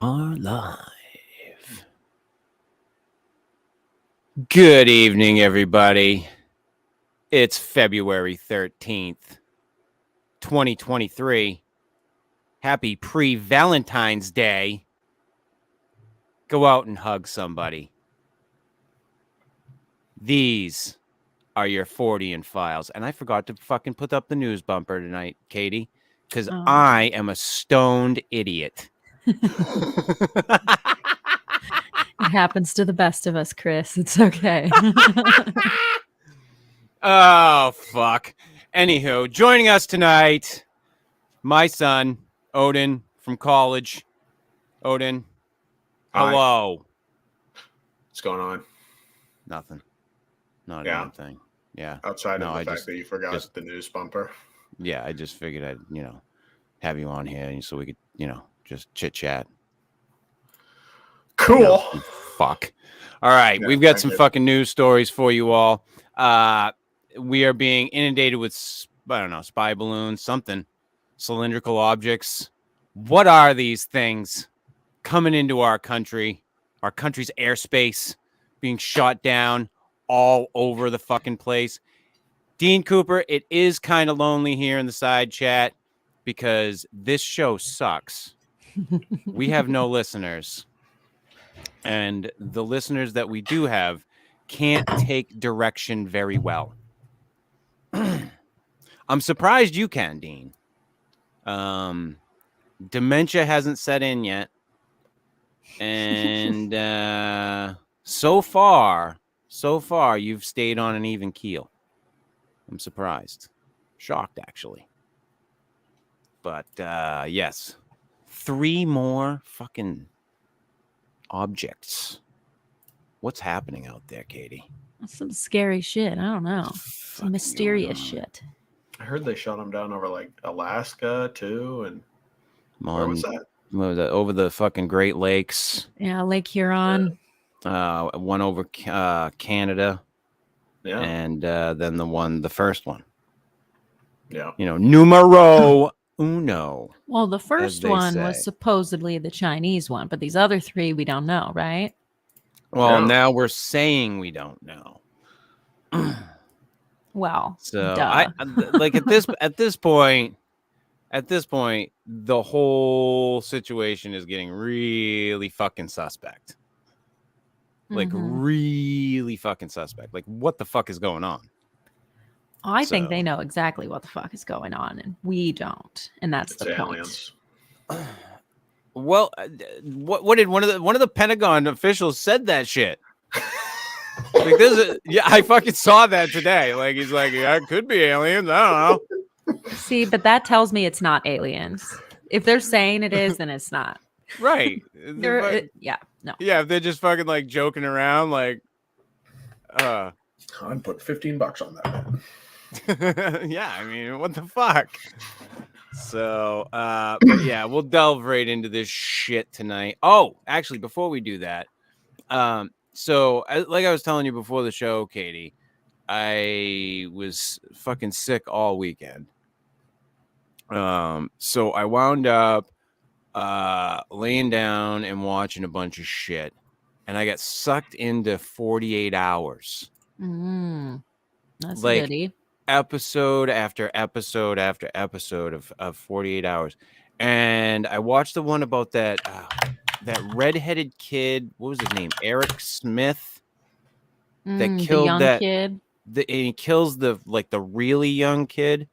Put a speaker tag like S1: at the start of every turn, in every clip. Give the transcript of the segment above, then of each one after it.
S1: Are live. Good evening, everybody. It's February 13th, 2023. Happy pre-Valentine's Day. Go out and hug somebody. These are your Fortean Files. And I forgot to fucking put up the news bumper tonight, Katie, because I am a stoned idiot.
S2: It happens to the best of us, Chris. It's okay.
S1: Oh, fuck. Anywho, joining us tonight, my son, Odin, from college. Odin, hello.
S3: What's going on?
S1: Nothing. Not anything. Yeah.
S3: Outside of the fact that you forgot the news bumper.
S1: Yeah, I just figured I'd, have you on here so we could, just chit-chat.
S3: Cool.
S1: Fuck. All right, we've got some fucking news stories for you all. We are being inundated with, spy balloons, something, cylindrical objects. What are these things coming into our country's airspace, being shot down all over the fucking place? Dean Cooper, it is kind of lonely here in the side chat because this show sucks. We have no listeners. And the listeners that we do have can't take direction very well. I'm surprised you can, Dean. Dementia hasn't set in yet. And so far, you've stayed on an even keel. I'm surprised. Shocked, actually. But, yes. 3 more fucking objects. What's happening out there, Katie?
S2: Some scary shit. I don't know. Some mysterious shit.
S3: I heard they shot them down over like Alaska too, and where was that?
S1: Over the fucking Great Lakes.
S2: Yeah, Lake Huron.
S1: One over Canada.
S3: Yeah,
S1: and then the first one.
S3: Yeah,
S1: numero uno.
S2: Well, the first one was supposedly the Chinese one, but these other 3 we don't know, right?
S1: Well, now we're saying we don't know.
S2: Well,
S1: so
S2: duh.
S1: I like at this point, the whole situation is getting really fucking suspect. Like really fucking suspect. Like, what the fuck is going on?
S2: I think they know exactly what the fuck is going on, and we don't, and that's the
S3: aliens.
S2: point.
S1: Well, what did one of the Pentagon officials said that shit? Like I fucking saw that today. Like he's like, yeah, it could be aliens. I don't know.
S2: See, but that tells me it's not aliens. If they're saying it is, then it's not.
S1: Right.
S2: Yeah. No.
S1: Yeah, if they're just fucking like joking around, like,
S3: I'd put $15 on
S1: that. Yeah, I mean, what the fuck? So, but yeah, we'll delve right into this shit tonight. Oh, actually, before we do that, so like I was telling you before the show, Katie, I was fucking sick all weekend. So I wound up laying down and watching a bunch of shit, and I got sucked into 48 hours.
S2: That's
S1: like
S2: goody.
S1: Episode after episode after episode of 48 hours. And I watched the one about that redheaded kid. What was his name? Eric Smith. That killed
S2: the young kid.
S1: And he kills the really young kid.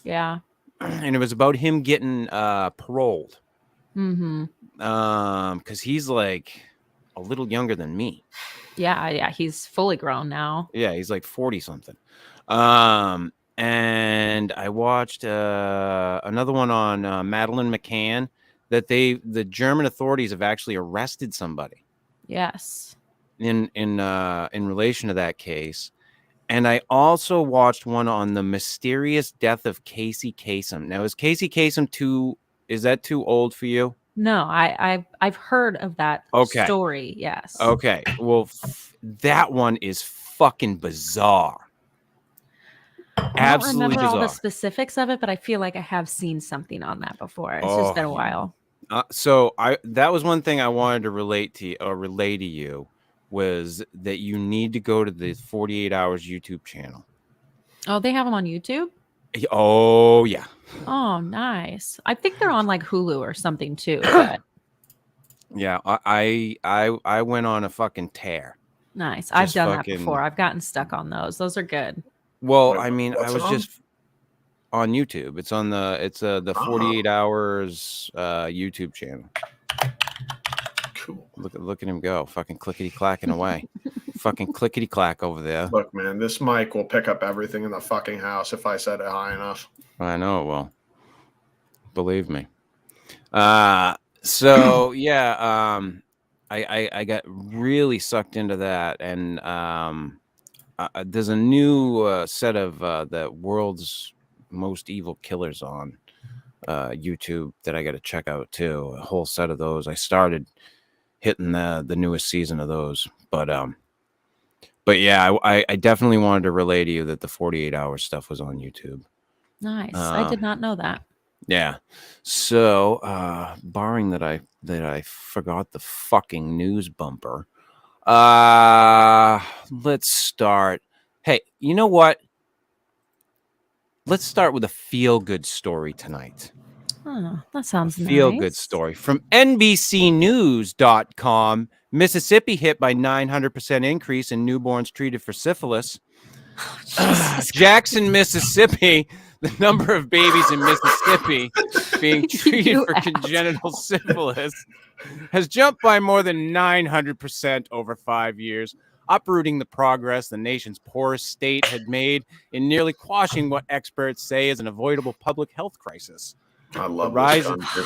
S2: Yeah.
S1: And it was about him getting paroled. Because he's like a little younger than me.
S2: Yeah, he's fully grown now.
S1: Yeah, he's like 40 something. And I watched another one on Madeleine McCann that the German authorities have actually arrested somebody.
S2: Yes.
S1: In relation to that case. And I also watched one on the mysterious death of Casey Kasem. Now, is Casey Kasem too old for you?
S2: No, I've heard of that story. Yes.
S1: Okay. Well, that one is fucking bizarre.
S2: I don't remember all the specifics of it, but I feel like I have seen something on that before. It's just been a while.
S1: So that was one thing I wanted to relay to you was that you need to go to the 48 Hours YouTube channel.
S2: Oh, they have them on YouTube?
S1: Oh, yeah.
S2: Oh, nice. I think they're on like Hulu or something too. But
S1: yeah, I went on a fucking tear.
S2: Nice. I've done that before. I've gotten stuck on those. Those are good.
S1: Well, I mean, I was just on YouTube. It's on the 48 Hours YouTube channel.
S3: Cool.
S1: Look at him go. Fucking clickety clacking away. Fucking clickety clack over there.
S3: Look, man, this mic will pick up everything in the fucking house if I set it high enough.
S1: I know it will. Believe me. So yeah, I got really sucked into that, and there's a new set of the world's most evil killers on YouTube that I got to check out too. A whole set of those. I started hitting the newest season of those, but yeah, I definitely wanted to relay to you that the 48 Hours stuff was on YouTube.
S2: Nice. I did not know that.
S1: Yeah. So, barring that I forgot the fucking news bumper. Let's start. Hey, you know what? Let's start with a feel-good story tonight.
S2: Oh, that sounds nice.
S1: Feel-good story from NBCnews.com. Mississippi hit by 900% increase in newborns treated for syphilis. Jackson, Mississippi, the number of babies in Mississippi being treated for congenital syphilis has jumped by more than 900% over 5 years, uprooting the progress the nation's poorest state had made in nearly quashing what experts say is an avoidable public health crisis.
S3: I love this country.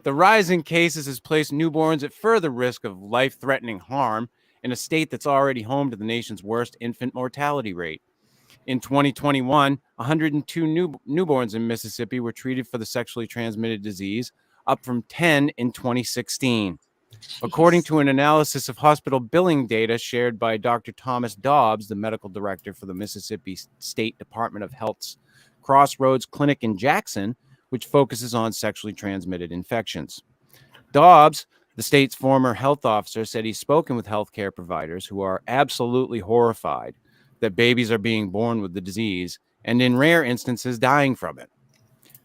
S1: The rise in cases has placed newborns at further risk of life-threatening harm in a state that's already home to the nation's worst infant mortality rate. In 2021, 102 newborns in Mississippi were treated for the sexually transmitted disease, up from 10 in 2016. Jeez. According to an analysis of hospital billing data shared by Dr. Thomas Dobbs, the medical director for the Mississippi State Department of Health's Crossroads Clinic in Jackson, which focuses on sexually transmitted infections. Dobbs, the state's former health officer, said he's spoken with healthcare providers who are absolutely horrified that babies are being born with the disease and in rare instances dying from it.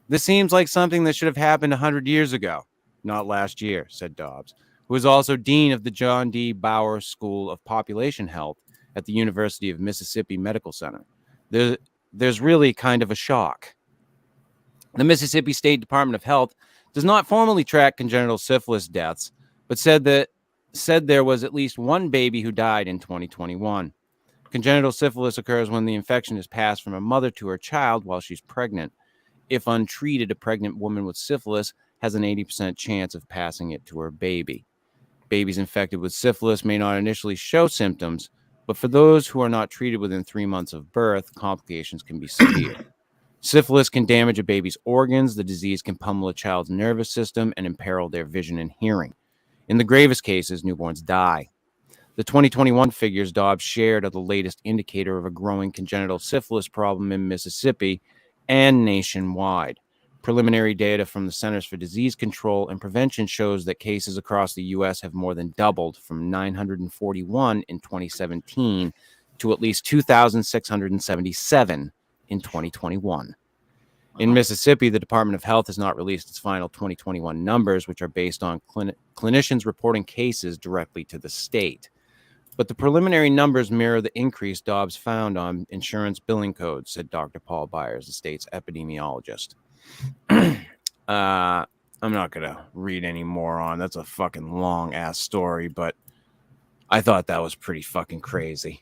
S1: This seems like something that should have happened 100 years ago, not last year, said Dobbs, who is also dean of the John D. Bauer School of Population Health at the University of Mississippi Medical Center. There's really kind of a shock. The Mississippi State Department of Health does not formally track congenital syphilis deaths, but said there was at least one baby who died in 2021. Congenital syphilis occurs when the infection is passed from a mother to her child while she's pregnant. If untreated, a pregnant woman with syphilis has an 80% chance of passing it to her baby. Babies infected with syphilis may not initially show symptoms, but for those who are not treated within 3 months of birth, complications can be severe. Syphilis can damage a baby's organs. The disease can pummel a child's nervous system and imperil their vision and hearing. In the gravest cases, newborns die. The 2021 figures Dobbs shared are the latest indicator of a growing congenital syphilis problem in Mississippi and nationwide. Preliminary data from the Centers for Disease Control and Prevention shows that cases across the U.S. have more than doubled from 941 in 2017 to at least 2,677 in 2021. In Mississippi, the Department of Health has not released its final 2021 numbers, which are based on clinicians reporting cases directly to the state. But the preliminary numbers mirror the increase Dobbs found on insurance billing codes, said Dr. Paul Byers, the state's epidemiologist. I'm not going to read any more on. That's a fucking long-ass story, but I thought that was pretty fucking crazy.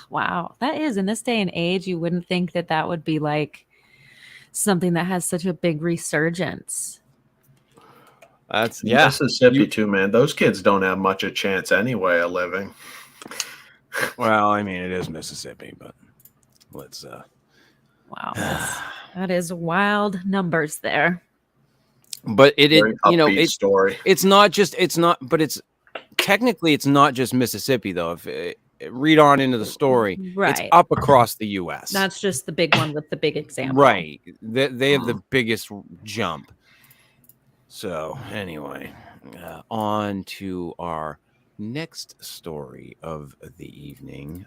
S2: Wow. That is, in this day and age, you wouldn't think that that would be like something that has such a big resurgence.
S1: That's
S3: Mississippi too, man. Those kids don't have much a chance anyway of living.
S1: Well, I mean, it is Mississippi, but let's
S2: wow, that is wild numbers there.
S1: But it's
S3: story.
S1: It's not technically it's not just Mississippi though. If read on into the story,
S2: right,
S1: it's up across the U.S.
S2: That's just the big one with the big example,
S1: right? They have the biggest jump. So anyway, on to our next story of the evening.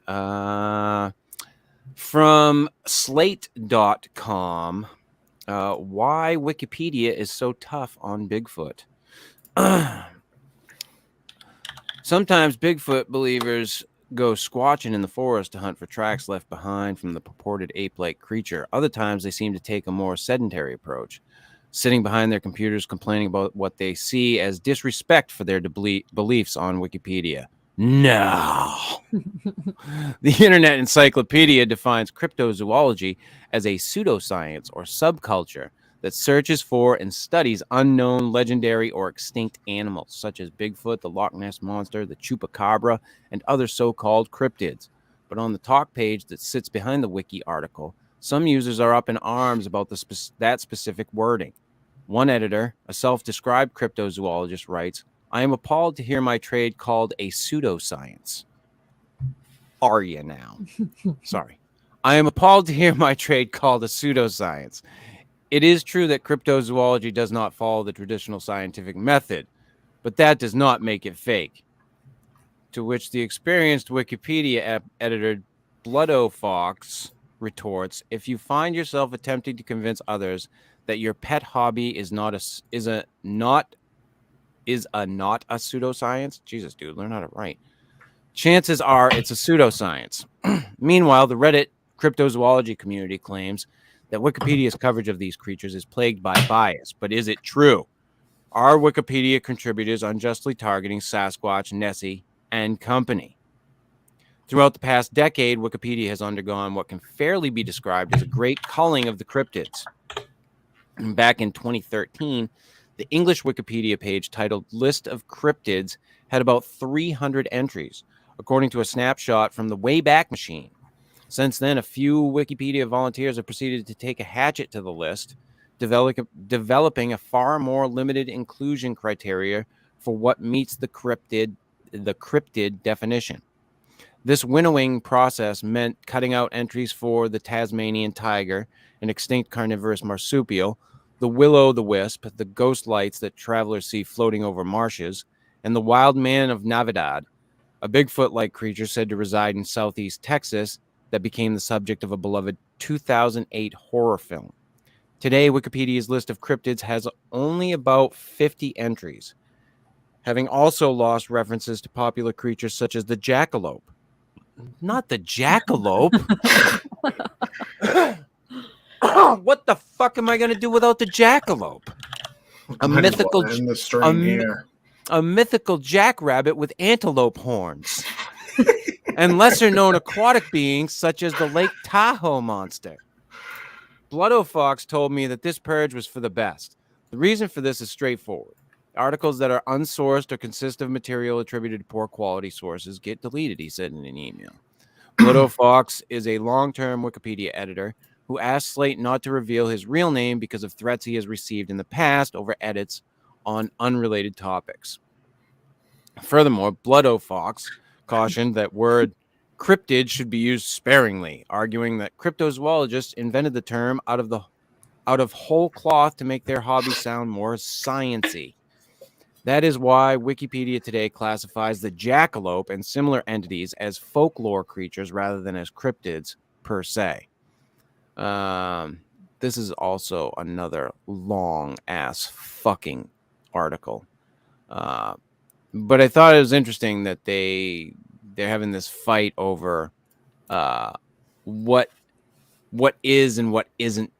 S1: From slate.com, why Wikipedia is so tough on Bigfoot. Sometimes Bigfoot believers go squatching in the forest to hunt for tracks left behind from the purported ape-like creature. Other times they seem to take a more sedentary approach, sitting behind their computers complaining about what they see as disrespect for their beliefs on Wikipedia. No. The Internet Encyclopedia defines cryptozoology as a pseudoscience or subculture that searches for and studies unknown, legendary, or extinct animals, such as Bigfoot, the Loch Ness Monster, the Chupacabra, and other so-called cryptids. But on the talk page that sits behind the wiki article, some users are up in arms about that specific wording. One editor, a self-described cryptozoologist, writes, "I am appalled to hear my trade called a pseudoscience." Are you now? Sorry. I am appalled to hear my trade called a pseudoscience. It is true that cryptozoology does not follow the traditional scientific method, but that does not make it fake. To which the experienced Wikipedia editor Bloodo Fox retorts, "If you find yourself attempting to convince others that your pet hobby is not a pseudoscience, Jesus, dude, learn how to write. Chances are it's a pseudoscience." Meanwhile, the Reddit cryptozoology community claims that Wikipedia's coverage of these creatures is plagued by bias. But is it true? Are Wikipedia contributors unjustly targeting Sasquatch, Nessie, and company? Throughout the past decade, Wikipedia has undergone what can fairly be described as a great culling of the cryptids. Back in 2013, the English Wikipedia page titled List of Cryptids had about 300 entries, according to a snapshot from the Wayback Machine. Since then, a few Wikipedia volunteers have proceeded to take a hatchet to the list, developing a far more limited inclusion criteria for what meets the cryptid definition. This winnowing process meant cutting out entries for the Tasmanian tiger, an extinct carnivorous marsupial, the will-o'-the-wisp, the ghost lights that travelers see floating over marshes, and the wild man of Navidad, a Bigfoot-like creature said to reside in southeast Texas that became the subject of a beloved 2008 horror film. Today, Wikipedia's list of cryptids has only about 50 entries, having also lost references to popular creatures such as the jackalope. Not the jackalope. What the fuck am I going to do without the jackalope? A mythical jackrabbit with antelope horns. And lesser-known aquatic beings such as the Lake Tahoe monster. Bloodo Fox told me that this purge was for the best. The reason for this is straightforward. Articles that are unsourced or consist of material attributed to poor quality sources get deleted, he said in an email. Bloodo Fox is a long-term Wikipedia editor who asked Slate not to reveal his real name because of threats he has received in the past over edits on unrelated topics. Furthermore, Bloodo Fox cautioned that word cryptid should be used sparingly, arguing that cryptozoologists invented the term out of whole cloth to make their hobby sound more science-y. That is why Wikipedia today classifies the jackalope and similar entities as folklore creatures rather than as cryptids per se. This is also another long-ass fucking article. But I thought it was interesting that they're having this fight over what is and what isn't,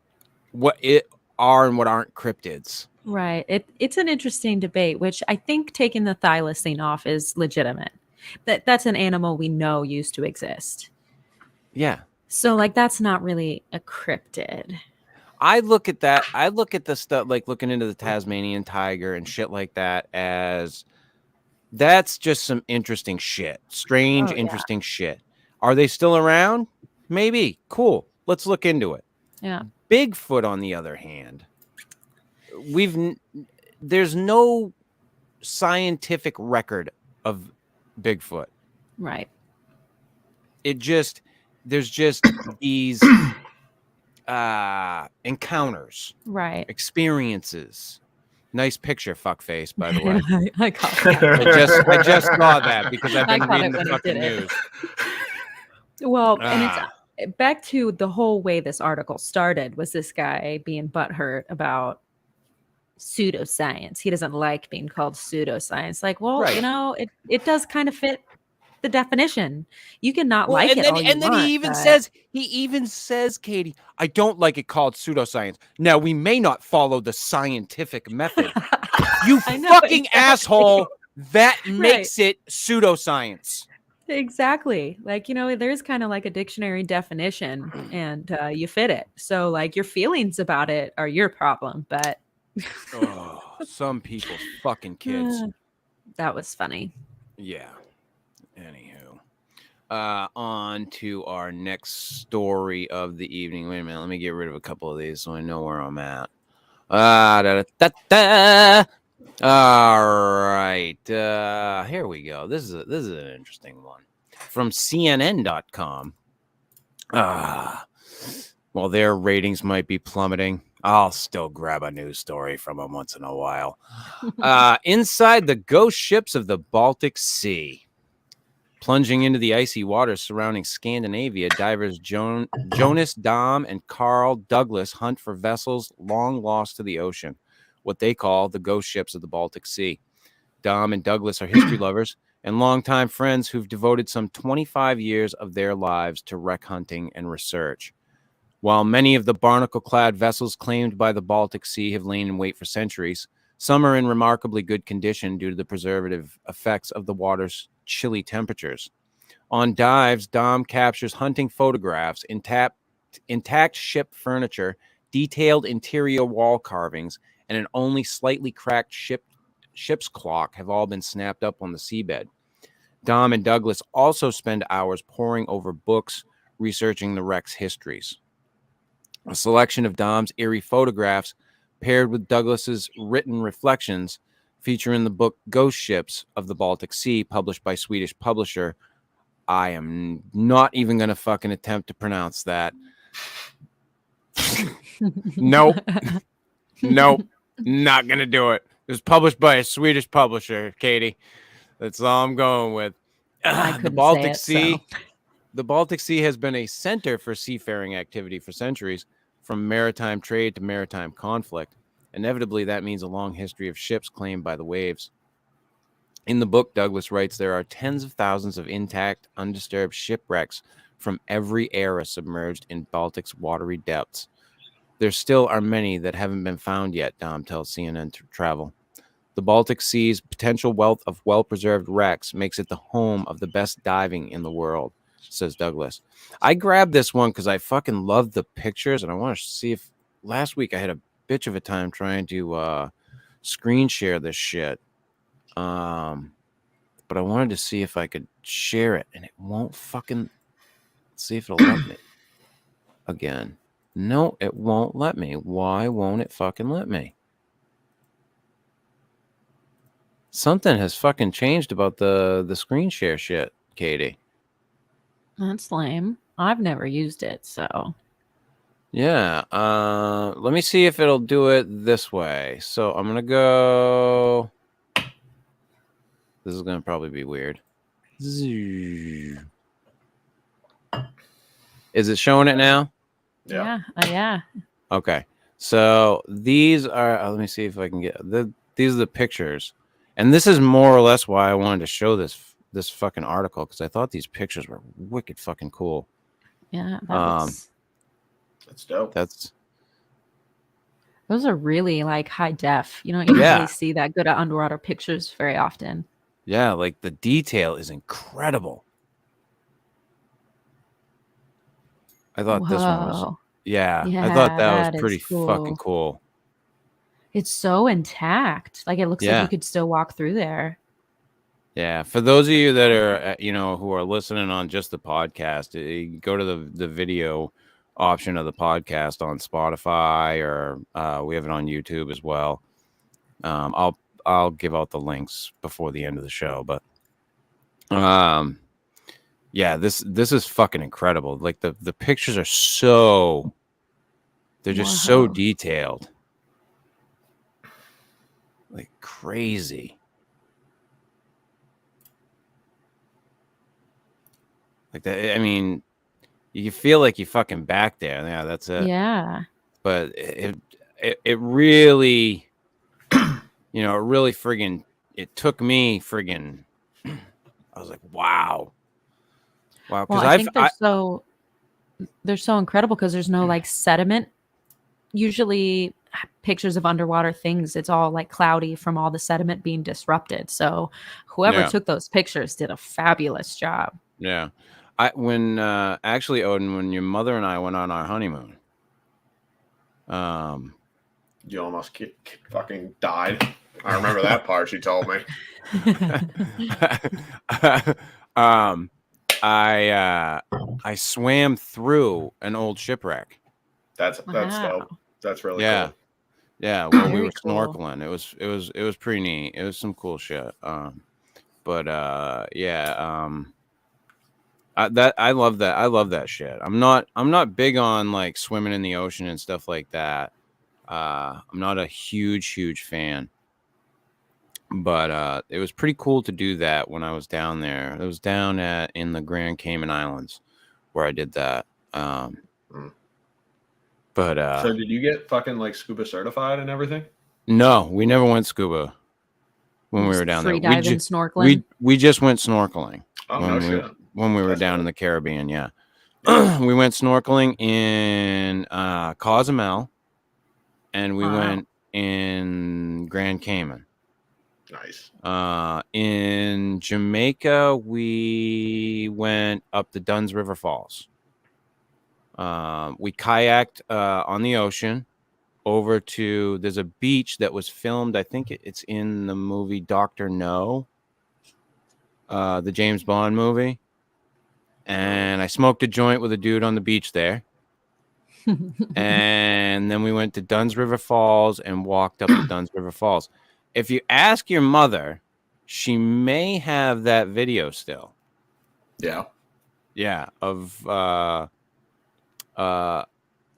S1: what it are and what aren't cryptids.
S2: Right. It's an interesting debate, which I think taking the thylacine off is legitimate. That's an animal we know used to exist.
S1: Yeah.
S2: So like that's not really a cryptid.
S1: I look at that. I look at the stuff like looking into the Tasmanian tiger and shit like that as that's just some interesting shit. Strange, interesting shit. Are they still around? Maybe. Cool. Let's look into it.
S2: Yeah.
S1: Bigfoot, on the other hand, there's no scientific record of Bigfoot.
S2: Right.
S1: There's just these encounters,
S2: right,
S1: experiences, Nice picture, fuckface, by the way.
S2: I caught that.
S1: I just saw that because I've been
S2: I caught
S1: reading
S2: it
S1: the
S2: when he
S1: fucking
S2: did it.
S1: news.
S2: Well, and it's back to the whole way this article started was this guy being butthurt about pseudoscience. He doesn't like being called pseudoscience. Like, well,
S1: Right.
S2: it does kind of fit the definition. You can not like
S1: and
S2: it
S1: then,
S2: all you
S1: and then
S2: want,
S1: he even says, Katie, I don't like it called pseudoscience. Now, we may not follow the scientific method. You fucking asshole. That makes it pseudoscience.
S2: Exactly. Like, there's kind of like a dictionary definition and you fit it. So like your feelings about it are your problem, but
S1: some people's fucking kids.
S2: That was funny.
S1: Yeah. Anywho. On to our next story of the evening. Wait a minute. Let me get rid of a couple of these so I know where I'm at. All right. Here we go. This is an interesting one from CNN.com. While their ratings might be plummeting, I'll still grab a news story from them once in a while. Inside the ghost ships of the Baltic Sea. Plunging into the icy waters surrounding Scandinavia, divers Jonas Dom and Carl Douglas hunt for vessels long lost to the ocean, what they call the ghost ships of the Baltic Sea. Dom and Douglas are history lovers and longtime friends who've devoted some 25 years of their lives to wreck hunting and research. While many of the barnacle-clad vessels claimed by the Baltic Sea have lain in wait for centuries, some are in remarkably good condition due to the preservative effects of the water's chilly temperatures. On dives, Dom captures hunting photographs, intact ship furniture, detailed interior wall carvings, and an only slightly cracked ship's clock have all been snapped up on the seabed. Dom and Douglas also spend hours poring over books, researching the wreck's histories. A selection of Dom's eerie photographs paired with Douglas's written reflections feature in the book Ghost Ships of the Baltic Sea, published by Swedish publisher. I am not even going to fucking attempt to pronounce that. Nope. Not going to do it. It was published by a Swedish publisher, Katie. That's all I'm going with. The Baltic Sea. The Baltic Sea has been a center for seafaring activity for centuries, from maritime trade to maritime conflict. Inevitably, that means a long history of ships claimed by the waves. In the book, Douglas writes there are tens of thousands of intact, undisturbed shipwrecks from every era submerged in Baltic's watery depths. There still are many that haven't been found yet, Dom tells CNN Travel. The Baltic Sea's potential wealth of well-preserved wrecks makes it the home of the best diving in the world, says Douglas. I grabbed this one because I fucking love the pictures, and I want to see if last week I had a bitch of a time trying to screen share this shit. But I wanted to see if I could share it, and it won't fucking see if it'll let me again. No, it won't let me. Why won't it fucking let me? Something has fucking changed about the screen share shit, Katie.
S2: That's lame. I've never used it, so.
S1: Yeah. Let me see if it'll do it this way. So I'm gonna go. This is gonna probably be weird. Is it showing it now?
S2: Yeah.
S1: Okay. So these are. Let me see if I can get these are the pictures, and this is more or less why I wanted to show this fucking article, because I thought these pictures were wicked fucking cool.
S2: Yeah.
S3: That's dope.
S2: Those are really like high def. You don't usually see that good at underwater pictures very often.
S1: Yeah, like the detail is incredible. I thought this one was. Yeah, I thought that was pretty fucking cool.
S2: It's so intact. Like it looks like you could still walk through there.
S1: Yeah, for those of you that are, who are listening on just the podcast, you go to the video option of the podcast on Spotify, or we have it on YouTube as well. I'll give out the links before the end of the show, but yeah, this is fucking incredible. Like the pictures are they're just so detailed. like crazy. Like that. I mean, you feel like you fucking back there. Yeah, that's it.
S2: Yeah.
S1: But it really, you know, it really friggin', it took me friggin', I was like, wow. Wow.
S2: Well,
S1: Because
S2: I think they're so incredible because there's no like sediment. Usually pictures of underwater things, it's all like cloudy from all the sediment being disrupted. So whoever took those pictures did a fabulous job.
S1: Yeah. Actually, Odin, when your mother and I went on our honeymoon,
S3: you almost fucking died. I remember that part she told me.
S1: I swam through an old shipwreck.
S3: That's dope. That's really cool.
S1: Yeah, well, we were snorkeling. It was pretty neat. It was some cool shit. I love that. I love that shit. I'm not big on like swimming in the ocean and stuff like that. I'm not a huge fan. But it was pretty cool to do that when I was down there. It was down in the Grand Cayman Islands where I did that. But
S3: so did you get fucking like scuba certified and everything?
S1: No, we never went scuba when we were down there.
S2: Snorkeling.
S1: We just went snorkeling.
S3: Oh,
S1: when we were down in the Caribbean, yeah. We went snorkeling in Cozumel, and we went in Grand Cayman.
S3: Nice.
S1: In Jamaica, we went up the Dunn's River Falls. We kayaked on the ocean over to, there's a beach that was filmed, I think it's in the movie Dr. No, the James Bond movie. And I smoked a joint with a dude on the beach there. And then we went to Dunn's River Falls and walked up to Dunn's River Falls. If you ask your mother, she may have that video still.
S3: Yeah.
S1: Yeah, of the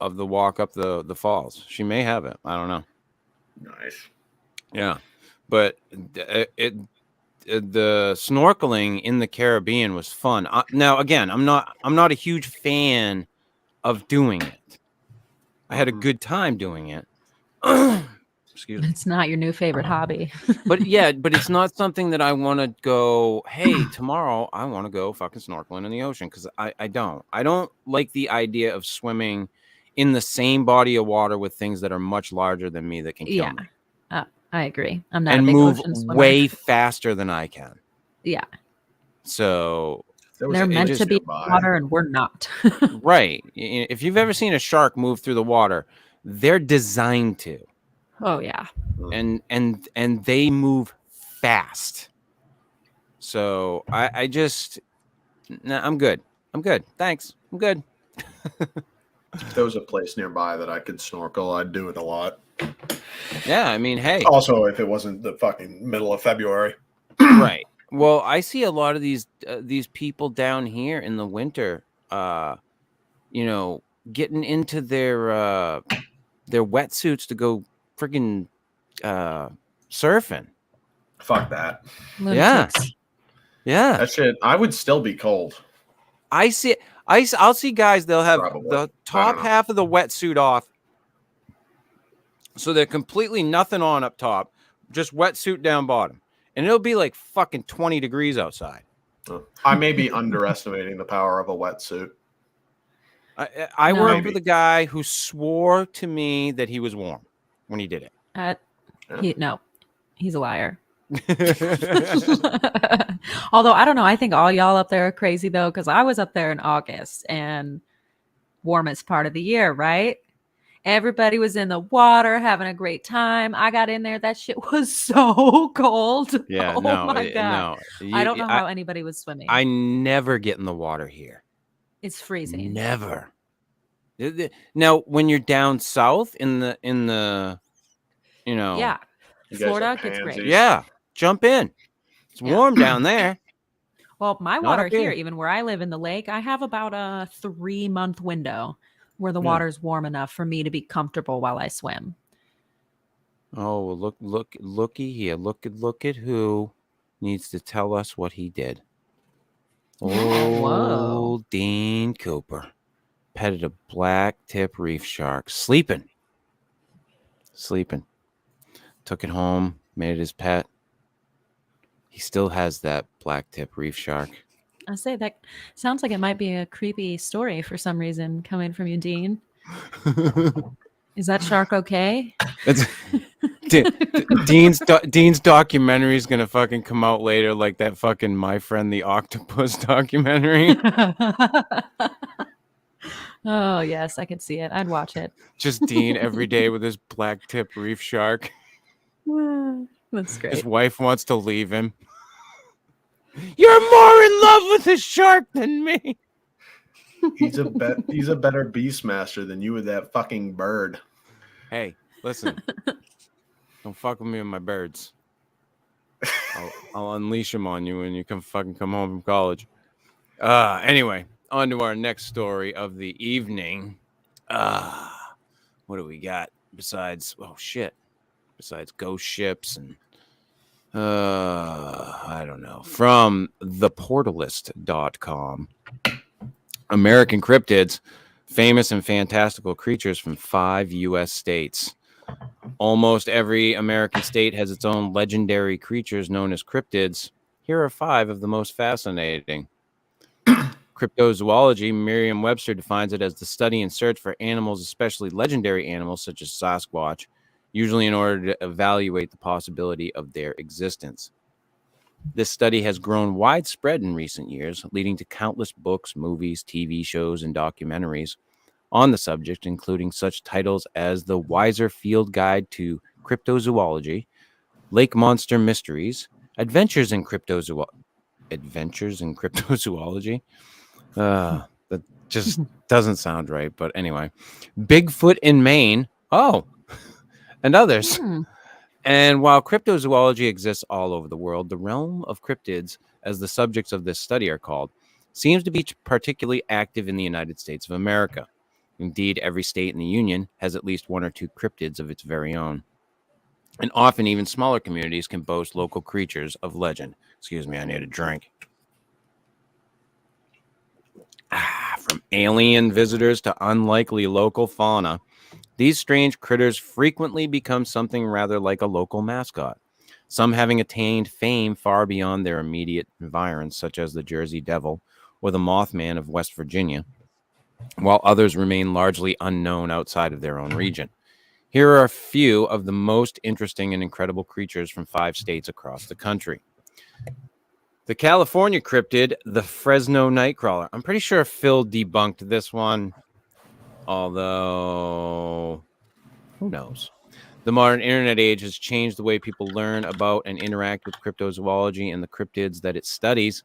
S1: walk up the falls. She may have it. I don't know.
S3: Nice.
S1: Yeah, but the snorkeling in the Caribbean was fun. Now, again, I'm not a huge fan of doing it. I had a good time doing it. Excuse me.
S2: It's not your new favorite hobby.
S1: But it's not something that I want to go, hey, tomorrow I want to go fucking snorkeling in the ocean, because I don't like the idea of swimming in the same body of water with things that are much larger than me that can kill me.
S2: I agree. I'm not
S1: and
S2: a big
S1: move
S2: ocean swimmer.
S1: way faster than I can.
S2: Yeah.
S1: So
S2: they're meant to be in water and we're not.
S1: Right. If you've ever seen a shark move through the water, they're designed to.
S2: Oh yeah.
S1: And they move fast. So I'm good. Thanks. I'm good.
S3: If there was a place nearby that I could snorkel, I'd do it a lot.
S1: Yeah, I mean, hey.
S3: Also, if it wasn't the fucking middle of February.
S1: Right. Well, I see a lot of these people down here in the winter, getting into their wetsuits to go freaking surfing.
S3: Fuck that.
S2: Lunatics.
S1: Yeah.
S3: That shit, I would still be cold.
S1: I'll see guys, they'll have the top half of the wetsuit off. So they're completely nothing on up top, just wetsuit down bottom. And it'll be like fucking 20 degrees outside.
S3: I may be underestimating the power of a wetsuit.
S1: I worked with a guy who swore to me that he was warm when he did it.
S2: He's a liar. Although I don't know, I think all y'all up there are crazy though, because I was up there in August and warmest part of the year, right? Everybody was in the water having a great time. I got in there, that shit was so cold.
S1: Yeah,
S2: my god, I don't know how anybody was swimming.
S1: I never get in the water here.
S2: It's freezing.
S1: Never. Now, when you're down south in the
S2: yeah, Florida gets great.
S1: Yeah, jump in. It's warm down there.
S2: Well, my water here, even where I live in the lake, I have about a 3-month window where the water's warm enough for me to be comfortable while I swim.
S1: Oh, looky here. Look at who needs to tell us what he did.
S2: Whoa.
S1: Dean Cooper petted a black tip reef shark, sleeping. Took it home, made it his pet. He still has that black tip reef shark.
S2: I say that sounds like it might be a creepy story for some reason coming from you, Dean. Is that shark okay?
S1: Dean's documentary is gonna fucking come out later, like that fucking My Friend the Octopus documentary.
S2: Oh yes, I could see it. I'd watch it.
S1: Just Dean every day with his black tip reef shark.
S2: That's great.
S1: His wife wants to leave him. You're more in love with the shark than me.
S3: He's a better beastmaster than you with that fucking bird.
S1: Hey, listen. Don't fuck with me and my birds. I'll unleash them on you when you come home from college. Anyway, on to our next story of the evening. What do we got besides ghost ships and I don't know. From theportalist.com. American cryptids, famous and fantastical creatures from 5 U.S. states. Almost every American state has its own legendary creatures known as cryptids. Here are 5 of the most fascinating. Cryptozoology, Merriam-Webster defines it as the study and search for animals, especially legendary animals such as Sasquatch, usually in order to evaluate the possibility of their existence. This study has grown widespread in recent years, leading to countless books, movies, TV shows, and documentaries on the subject, including such titles as The Wiser Field Guide to Cryptozoology, Lake Monster Mysteries, Adventures in Cryptozoology. That just doesn't sound right, but anyway. Bigfoot in Maine. Oh, and others. And while cryptozoology exists all over the world, the realm of cryptids, as the subjects of this study are called, seems to be particularly active in the United States of America. Indeed, every state in the Union has at least 1 or 2 cryptids of its very own. And often even smaller communities can boast local creatures of legend. Excuse me, I need a drink. From alien visitors to unlikely local fauna, these strange critters frequently become something rather like a local mascot, some having attained fame far beyond their immediate environs, such as the Jersey Devil or the Mothman of West Virginia, while others remain largely unknown outside of their own region. Here are a few of the most interesting and incredible creatures from 5 states across the country. The California cryptid, the Fresno Nightcrawler. I'm pretty sure Phil debunked this one, although who knows? The modern internet age has changed the way people learn about and interact with cryptozoology and the cryptids that it studies.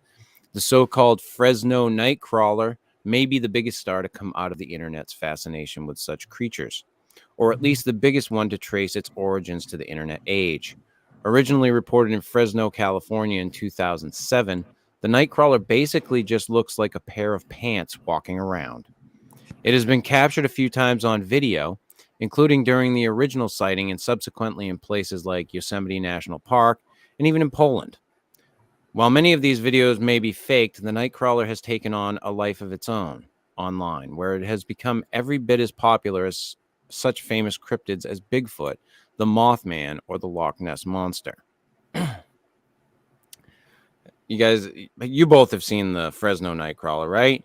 S1: The so-called Fresno Nightcrawler may be the biggest star to come out of the internet's fascination with such creatures, or at least the biggest one to trace its origins to the internet age. Originally reported in Fresno, California in 2007, the Nightcrawler basically just looks like a pair of pants walking around. It has been captured a few times on video, including during the original sighting and subsequently in places like Yosemite National Park and even in Poland. While many of these videos may be faked, the Nightcrawler has taken on a life of its own online, where it has become every bit as popular as such famous cryptids as Bigfoot, the Mothman, or the Loch Ness Monster. You both have seen the Fresno Nightcrawler, right?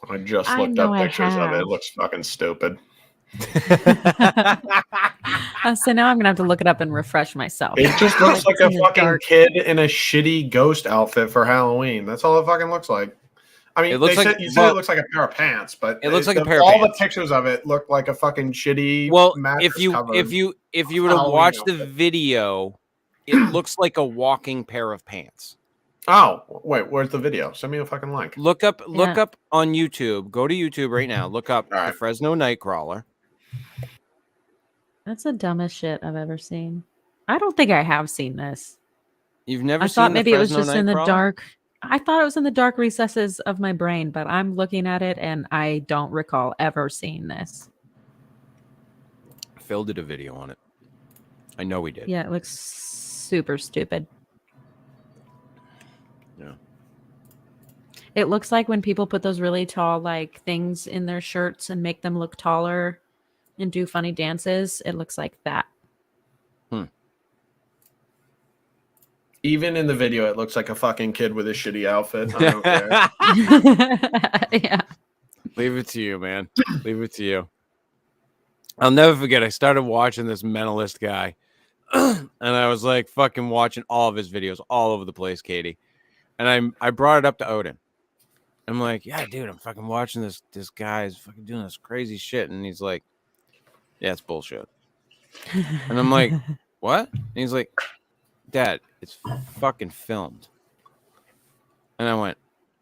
S3: I just looked up pictures of it. It looks fucking stupid.
S2: So now I'm gonna have to look it up and refresh myself.
S3: It just looks like a fucking kid in a shitty ghost outfit for Halloween. That's all it fucking looks like. I mean, you said it looks like a pair of pants, but
S1: it looks like a pair of pants.
S3: All the pictures of it look like a fucking shitty.
S1: Well, if you were to watch the video, it looks like a walking pair of pants.
S3: Oh, wait, where's the video? Send me a fucking link.
S1: Look up on YouTube. Go to YouTube right now. Look up the Fresno Nightcrawler.
S2: That's the dumbest shit I've ever seen. I don't think I have seen this.
S1: You've never seen
S2: I thought maybe
S1: the
S2: it was
S1: Fresno
S2: just in the
S1: Nightcrawler?
S2: dark. I thought it was in the dark recesses of my brain, but I'm looking at it and I don't recall ever seeing this.
S1: Phil did a video on it. I know we did.
S2: Yeah, it looks super stupid.
S1: Yeah.
S2: It looks like when people put those really tall like things in their shirts and make them look taller and do funny dances, it looks like that.
S3: Even in the video, it looks like a fucking kid with a shitty outfit. I don't care.
S2: Yeah.
S1: Leave it to you, man. Leave it to you. I'll never forget. I started watching this mentalist guy, and I was like fucking watching all of his videos all over the place, Katie. And I brought it up to Odin. I'm like, yeah, dude, I'm fucking watching this guy's fucking doing this crazy shit. And he's like, yeah, it's bullshit. And I'm like, what? And he's like, Dad, it's fucking filmed. And I went,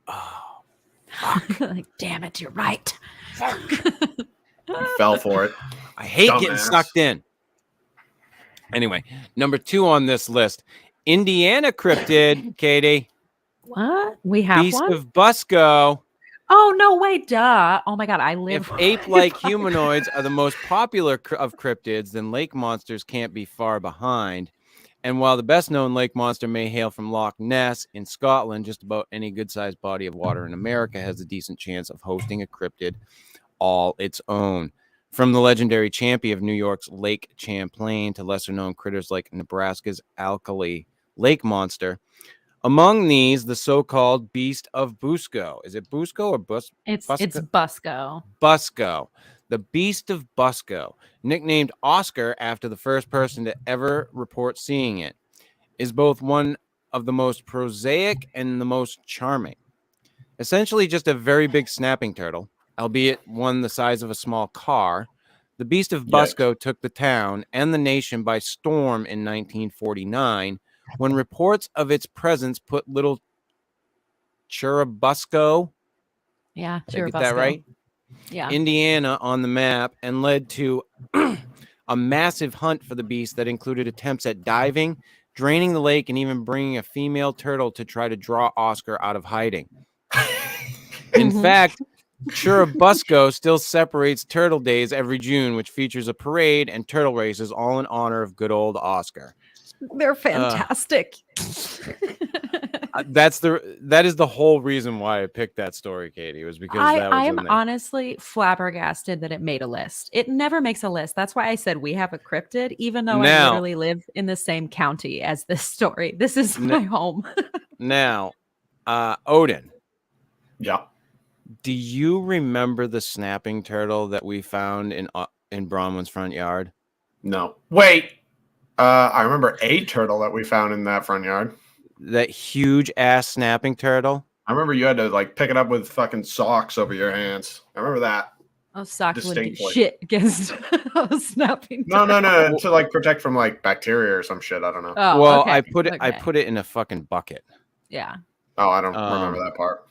S1: oh, fuck.
S2: Like, damn it, you're right.
S3: I fell for it.
S1: I hate getting sucked in. Anyway, number 2 on this list, Indiana cryptid, Katie.
S2: What? We have
S1: Beast
S2: one?
S1: of Busco.
S2: Oh, no way, duh. Oh my God, I live.
S1: If ape-like humanoids are the most popular of cryptids, then lake monsters can't be far behind. And while the best-known lake monster may hail from Loch Ness in Scotland, just about any good-sized body of water in America has a decent chance of hosting a cryptid all its own. From the legendary champion of New York's Lake Champlain to lesser-known critters like Nebraska's alkali lake monster. Among these, the so-called Beast of Busco. Is it Busco or Busco?
S2: It's Busco.
S1: Busco. The Beast of Busco, nicknamed Oscar after the first person to ever report seeing it, is both one of the most prosaic and the most charming. Essentially just a very big snapping turtle, albeit one the size of a small car. The Beast of Busco took the town and the nation by storm in 1949 when reports of its presence put little Churubusco,
S2: Yeah,
S1: did I get that right?
S2: Yeah.
S1: Indiana on the map, and led to a massive hunt for the beast that included attempts at diving, draining the lake, and even bringing a female turtle to try to draw Oscar out of hiding. In fact, Churubusco still separates Turtle Days every June, which features a parade and turtle races, all in honor of good old Oscar.
S2: They're fantastic.
S1: That is the whole reason why I picked that story, Katie, was because
S2: I am honestly flabbergasted that it made a list. It never makes a list. That's why I said we have a cryptid, even though I literally live in the same county as this story. This is my home.
S1: Now, Odin.
S3: Yeah.
S1: Do you remember the snapping turtle that we found in Bronwyn's front yard?
S3: No. Wait. I remember a turtle that we found in that front yard.
S1: That huge ass snapping turtle.
S3: I remember you had to like pick it up with fucking socks over your hands. I remember that.
S2: Oh, socks would do shit against snapping.
S3: No. To like protect from like bacteria or some shit. I don't know.
S2: Oh,
S1: well,
S2: okay.
S1: I put it in a fucking bucket.
S2: Yeah.
S3: Oh, I don't remember that part.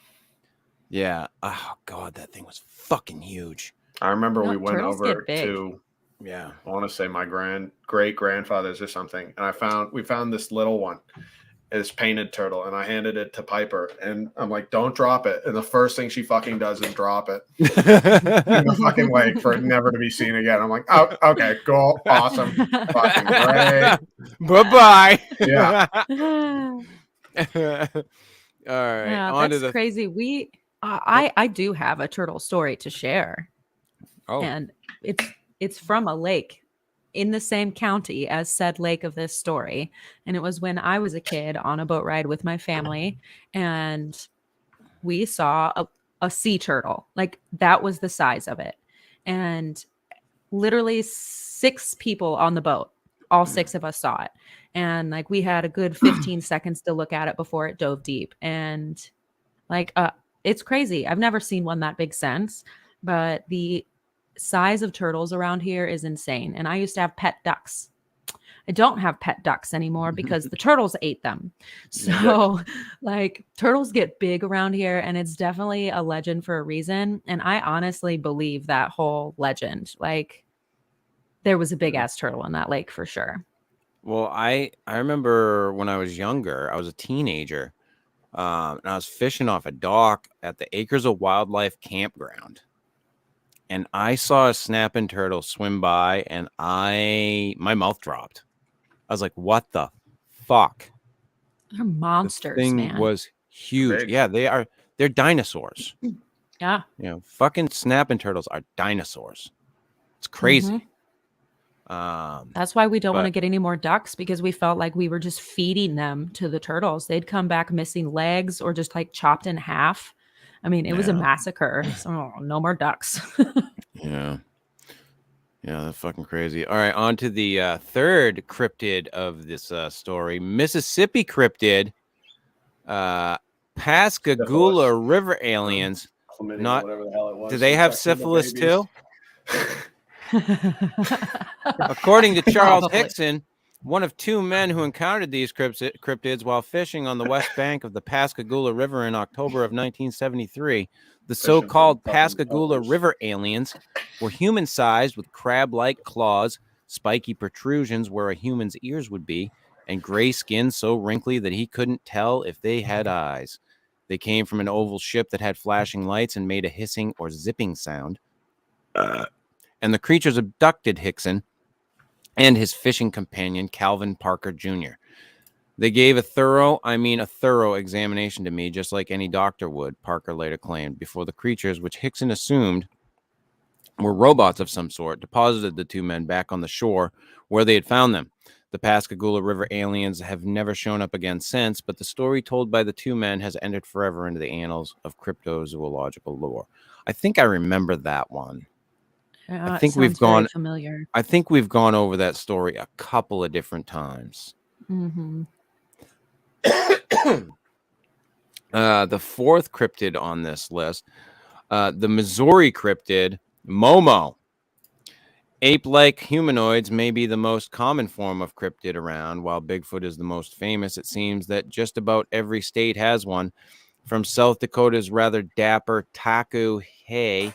S1: Yeah. Oh god, that thing was fucking huge.
S3: I remember we went over to
S1: I
S3: want to say my great grandfather's or something, and we found this little one, this painted turtle, and I handed it to Piper, and I'm like, "Don't drop it." And the first thing she fucking does is drop it in the fucking lake for it never to be seen again. I'm like, "Oh, okay, cool, awesome, fucking great,
S1: bye-bye."
S3: Yeah.
S1: All right.
S2: Yeah, that's crazy. I do have a turtle story to share.
S1: Oh,
S2: and it's from a lake in the same county as said lake of this story. And it was when I was a kid on a boat ride with my family, and we saw a sea turtle. Like, that was the size of it. And literally 6 people on the boat, all 6 of us saw it. And like, we had a good 15 seconds to look at it before it dove deep. And like, it's crazy. I've never seen one that big since, but the size of turtles around here is insane. And I used to have pet ducks. I don't have pet ducks anymore because the turtles ate them. So like, turtles get big around here, and it's definitely a legend for a reason. And I honestly believe that whole legend. Like, there was a big ass turtle in that lake for sure.
S1: Well, I remember when I was younger, I was a teenager, and I was fishing off a dock at the Acres of Wildlife campground. And I saw a snapping turtle swim by, and my mouth dropped. I was like, what the fuck?
S2: They're monsters,
S1: The thing
S2: man.
S1: was huge.
S3: Big.
S1: Yeah, they're dinosaurs.
S2: Yeah.
S1: Fucking snapping turtles are dinosaurs. It's crazy.
S2: That's why we don't want to get any more ducks, because we felt like we were just feeding them to the turtles. They'd come back missing legs or just like chopped in half. I mean, it was a massacre. So no more ducks.
S1: Yeah, that's fucking crazy. All right, on to the third cryptid of this story, Mississippi cryptid, Pascagoula River aliens.
S3: Chlamydia, whatever the hell it was.
S1: Do they have syphilis too? According to Charles Hickson, one of two men who encountered these cryptids while fishing on the west bank of the Pascagoula River in October of 1973, the so-called Pascagoula River aliens were human-sized with crab-like claws, spiky protrusions where a human's ears would be, and gray skin so wrinkly that he couldn't tell if they had eyes. They came from an oval ship that had flashing lights and made a hissing or zipping sound. And the creatures abducted Hickson and his fishing companion, Calvin Parker Jr. They gave a thorough examination to me, just like any doctor would, Parker later claimed, before the creatures, which Hickson assumed were robots of some sort, deposited the two men back on the shore where they had found them. The Pascagoula River aliens have never shown up again since, but the story told by the two men has entered forever into the annals of cryptozoological lore. I think I remember that one. I think we've gone
S2: familiar.
S1: I think we've gone over that story a couple of different times.
S2: Mm-hmm.
S1: The fourth cryptid on this list, the Missouri cryptid, Momo. Ape-like humanoids may be the most common form of cryptid around, while Bigfoot is the most famous. It seems that just about every state has one, from South Dakota's rather dapper Taku Hay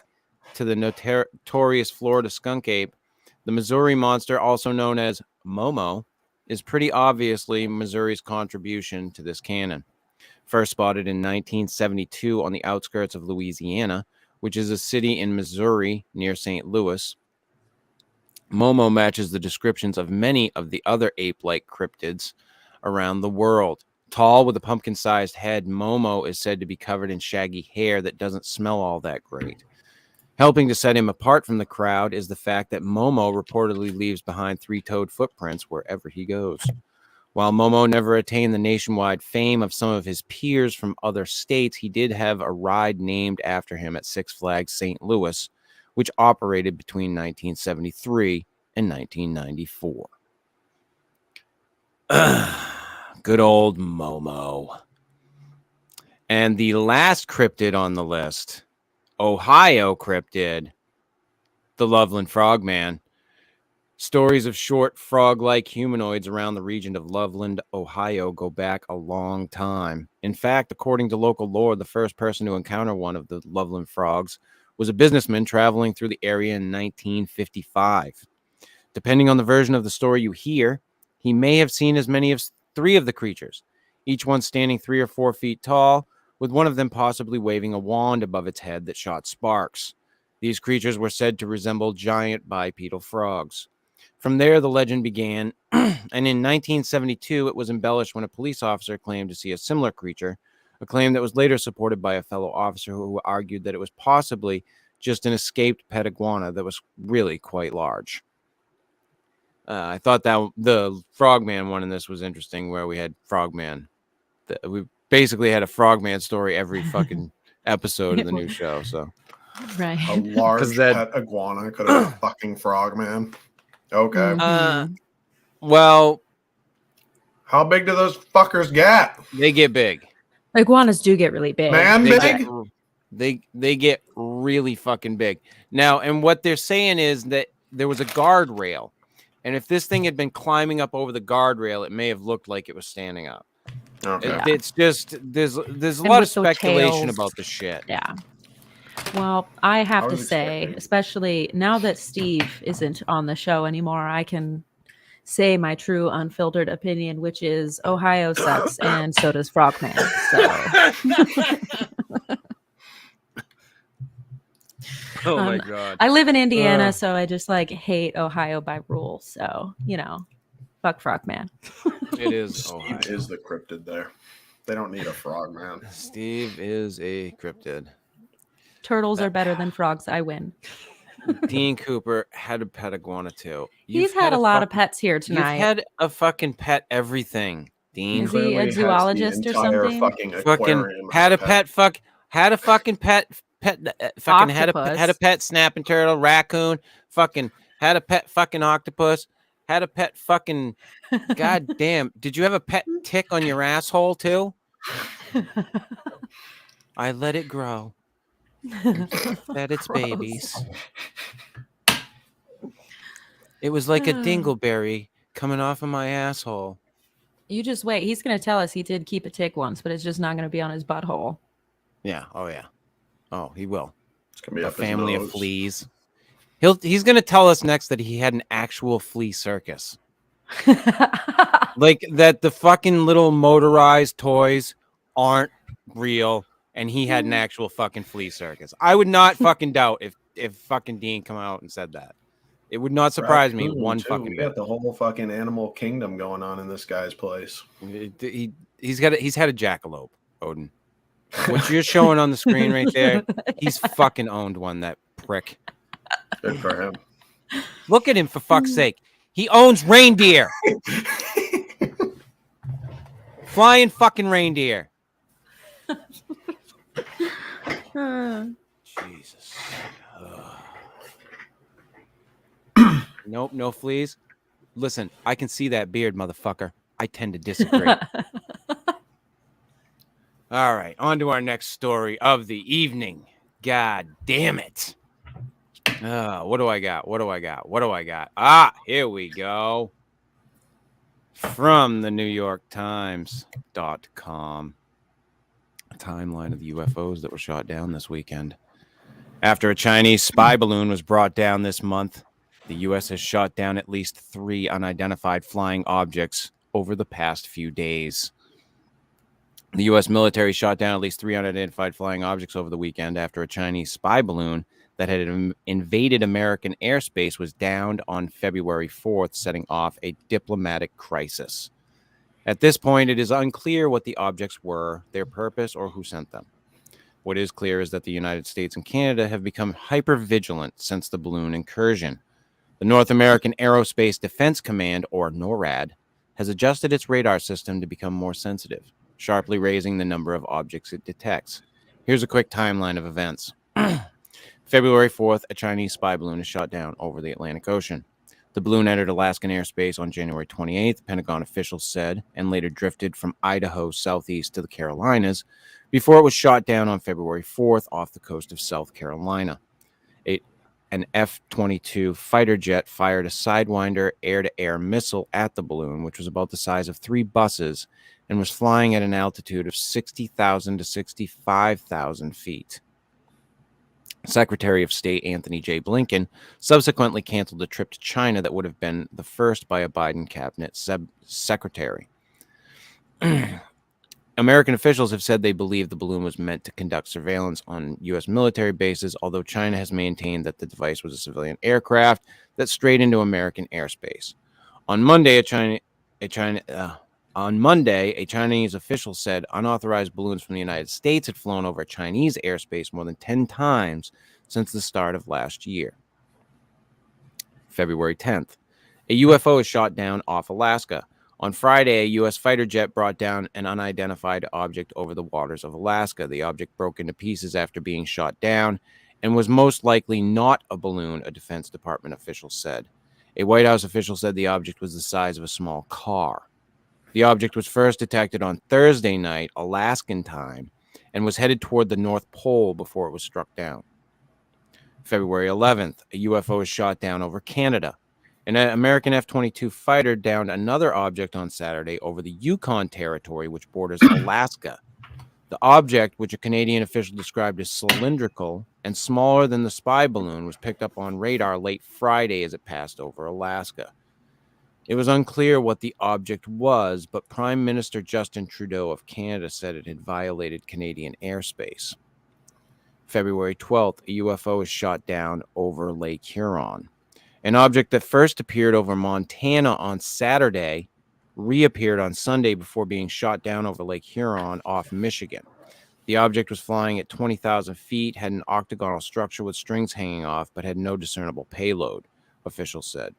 S1: to the notorious Florida skunk ape. The Missouri monster, also known as Momo, is pretty obviously Missouri's contribution to this canon. First spotted in 1972 on the outskirts of Louisiana, which is a city in Missouri near St. Louis, Momo matches the descriptions of many of the other ape-like cryptids around the world. Tall with a pumpkin-sized head, Momo is said to be covered in shaggy hair that doesn't smell all that great. Helping to set him apart from the crowd is the fact that Momo reportedly leaves behind three-toed footprints wherever he goes. While Momo never attained the nationwide fame of some of his peers from other states, he did have a ride named after him at Six Flags St. Louis, which operated between 1973 and 1994. Good old Momo. And the last cryptid on the list, Ohio cryptid, the Loveland Frogman. Stories of short frog-like humanoids around the region of Loveland, Ohio go back a long time. In fact, according to local lore, the first person to encounter one of the Loveland frogs was a businessman traveling through the area in 1955. Depending on the version of the story you hear, he may have seen as many as 3 of the creatures, each one standing 3 or 4 feet tall, with one of them possibly waving a wand above its head that shot sparks. These creatures were said to resemble giant bipedal frogs. From there, the legend began, and in 1972, it was embellished when a police officer claimed to see a similar creature, a claim that was later supported by a fellow officer who argued that it was possibly just an escaped pet iguana that was really quite large. I thought that the Frogman one in this was interesting, where we had Frogman. We basically had a Frogman story every fucking episode of the new show. So,
S2: right,
S3: a large pet iguana could have been a fucking Frogman. Okay.
S1: Well,
S3: how big do those fuckers get?
S1: They get big.
S2: Iguanas do get really big.
S1: They get really fucking big. Now, and what they're saying is that there was a guardrail, and if this thing had been climbing up over the guardrail, it may have looked like it was standing up.
S3: Okay.
S1: It's just there's a lot of speculation about the shit.
S2: Yeah. Well, I have to say, especially now that Steve isn't on the show anymore, I can say my true unfiltered opinion, which is Ohio sucks and so does Frogman. So.
S1: Oh my God.
S2: I live in Indiana, so I just hate Ohio by rule. So, Fuck Frog Man.
S1: It is.
S3: Steve is the cryptid there. They don't need a frog man.
S1: Steve is a cryptid.
S2: Turtles are better than frogs. I win.
S1: Dean Cooper had a pet iguana too.
S2: He's had a lot of pets here tonight.
S1: You've had a fucking pet everything, Dean.
S2: Is he a zoologist or something?
S1: Had a fucking pet snapping turtle, raccoon, fucking had a pet fucking octopus, had a pet fucking goddamn. Did you have a pet tick on your asshole too? I let it grow. Fed its babies. It was like a dingleberry coming off of my asshole.
S2: You just wait. He's going to tell us he did keep a tick once, but it's just not going to be on his butthole.
S1: Yeah. Oh, yeah. Oh, he will.
S3: It's going to be
S1: a family of fleas. He's going to tell us next that he had an actual flea circus. Like that the fucking little motorized toys aren't real and he had an actual fucking flea circus. I would not fucking doubt if fucking Dean come out and said that. It would not surprise me one fucking bit.
S3: Got the whole fucking animal kingdom going on in this guy's place.
S1: He's had a jackalope, Odin. What you're showing on the screen right there, he's fucking owned one, that prick.
S3: Good for him.
S1: Look at him, for fuck's sake. He owns reindeer. Flying fucking reindeer. Jesus. Nope, no fleas. Listen, I can see that beard, motherfucker. I tend to disagree. All right, on to our next story of the evening. God damn it. What do I got? Ah, here we go. From the New York Times.com. A timeline of the UFOs that were shot down this weekend. After a Chinese spy balloon was brought down this month, the U.S. has shot down at least 3 unidentified flying objects over the past few days. The U.S. military shot down at least 3 unidentified flying objects over the weekend after a Chinese spy balloon that had invaded American airspace was downed on February 4th, setting off a diplomatic crisis. At this point, it is unclear what the objects were, their purpose, or who sent them. What is clear is that the United States and Canada have become hyper-vigilant since the balloon incursion. The North American Aerospace Defense Command, or NORAD, has adjusted its radar system to become more sensitive, sharply raising the number of objects it detects. Here's a quick timeline of events. February 4th, a Chinese spy balloon is shot down over the Atlantic Ocean. The balloon entered Alaskan airspace on January 28th, Pentagon officials said, and later drifted from Idaho southeast to the Carolinas before it was shot down on February 4th off the coast of South Carolina. An F-22 fighter jet fired a Sidewinder air-to-air missile at the balloon, which was about the size of 3 buses, and was flying at an altitude of 60,000 to 65,000 feet. Secretary of State Anthony J. Blinken subsequently canceled a trip to China that would have been the first by a Biden cabinet secretary. American officials have said they believe the balloon was meant to conduct surveillance on U.S. military bases, although China has maintained that the device was a civilian aircraft that strayed into American airspace. On Monday, a Chinese official said unauthorized balloons from the United States had flown over Chinese airspace more than 10 times since the start of last year. February 10th, a UFO is shot down off Alaska. On Friday, a U.S. fighter jet brought down an unidentified object over the waters of Alaska. The object broke into pieces after being shot down and was most likely not a balloon, a Defense Department official said. A White House official said the object was the size of a small car. The object was first detected on Thursday night, Alaskan time, and was headed toward the North Pole before it was struck down. February 11th, a UFO is shot down over Canada. An American F-22 fighter downed another object on Saturday over the Yukon Territory, which borders Alaska. The object, which a Canadian official described as cylindrical and smaller than the spy balloon, was picked up on radar late Friday as it passed over Alaska. It was unclear what the object was, but Prime Minister Justin Trudeau of Canada said it had violated Canadian airspace. February 12th, a UFO is shot down over Lake Huron. An object that first appeared over Montana on Saturday reappeared on Sunday before being shot down over Lake Huron off Michigan. The object was flying at 20,000 feet, had an octagonal structure with strings hanging off, but had no discernible payload, officials said.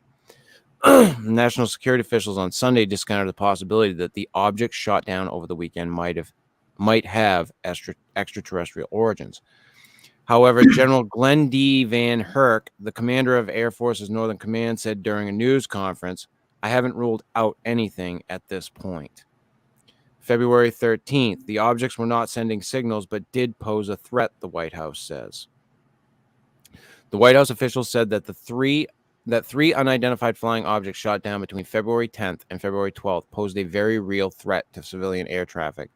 S1: National security officials on Sunday discounted the possibility that the object shot down over the weekend might have extraterrestrial origins. However, General Glenn D. Van Herk, the commander of Air Force's Northern Command, said during a news conference, "I haven't ruled out anything at this point." February 13th, the objects were not sending signals, but did pose a threat, the White House says. The White House officials said that three unidentified flying objects shot down between February 10th and February 12th posed a very real threat to civilian air traffic,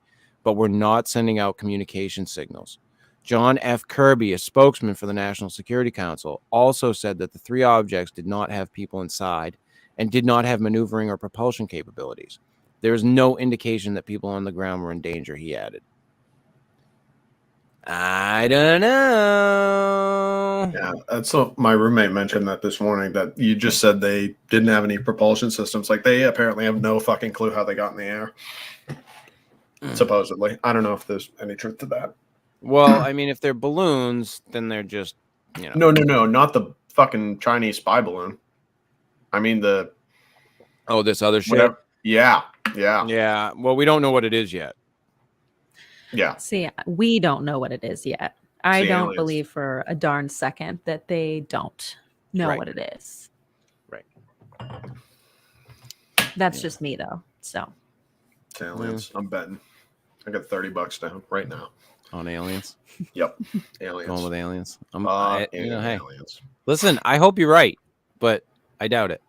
S1: but were not sending out communication signals. John F. Kirby, a spokesman for the National Security Council, also said that the three objects did not have people inside and did not have maneuvering or propulsion capabilities. There is no indication that people on the ground were in danger, he added. I don't know.
S3: Yeah, that's what my roommate mentioned that this morning, that you just said they didn't have any propulsion systems. Like, they apparently have no fucking clue how they got in the air. Supposedly. I don't know if there's any truth to that.
S1: Well, I mean, if they're balloons, then they're just, you know.
S3: No, not the fucking Chinese spy balloon. I mean the...
S1: Oh, this other shit?
S3: Whatever. Yeah.
S1: Yeah. Well, we don't know what it is yet.
S3: Yeah.
S2: See, we don't know what it is yet. I don't
S3: aliens.
S2: believe for a darn second that they don't know
S1: Right.
S2: what it is.
S1: Right.
S2: That's just me, though. So
S3: It's aliens. I'm betting. I got $30 down right now.
S1: On aliens?
S3: Yep. Aliens.
S1: Going with aliens?
S3: Hey,
S1: hey,
S3: aliens.
S1: listen, I hope you're right, but I doubt it.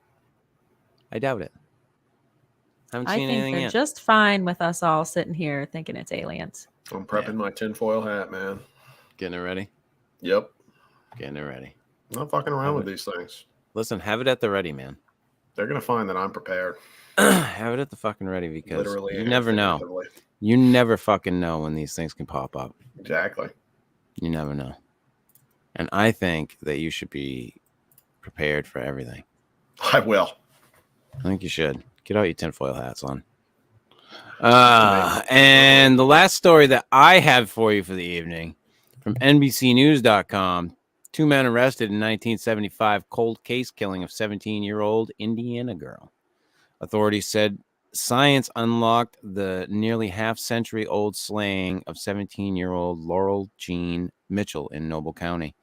S1: Haven't
S2: I
S1: seen
S2: think
S1: anything
S2: they're
S1: yet.
S2: just fine with us all sitting here thinking it's aliens.
S3: I'm prepping my tinfoil hat, man.
S1: Getting it ready.
S3: Yep.
S1: Getting it ready.
S3: I'm not fucking around with these things.
S1: Listen, have it at the ready, man.
S3: They're going to find that I'm prepared.
S1: Have it at the fucking ready, because
S3: Literally.
S1: you
S3: and
S1: never know.
S3: figuratively.
S1: You never fucking know when these things can pop up.
S3: Exactly.
S1: You never know. And I think that you should be prepared for everything.
S3: I will.
S1: I think you should. Get out your tinfoil hats on. And the last story that I have for you for the evening, from NBCnews.com, 2 men arrested in 1975 cold case killing of 17-year-old Indiana girl. Authorities said science unlocked the nearly half-century-old slaying of 17-year-old Laurel Jean Mitchell in Noble County.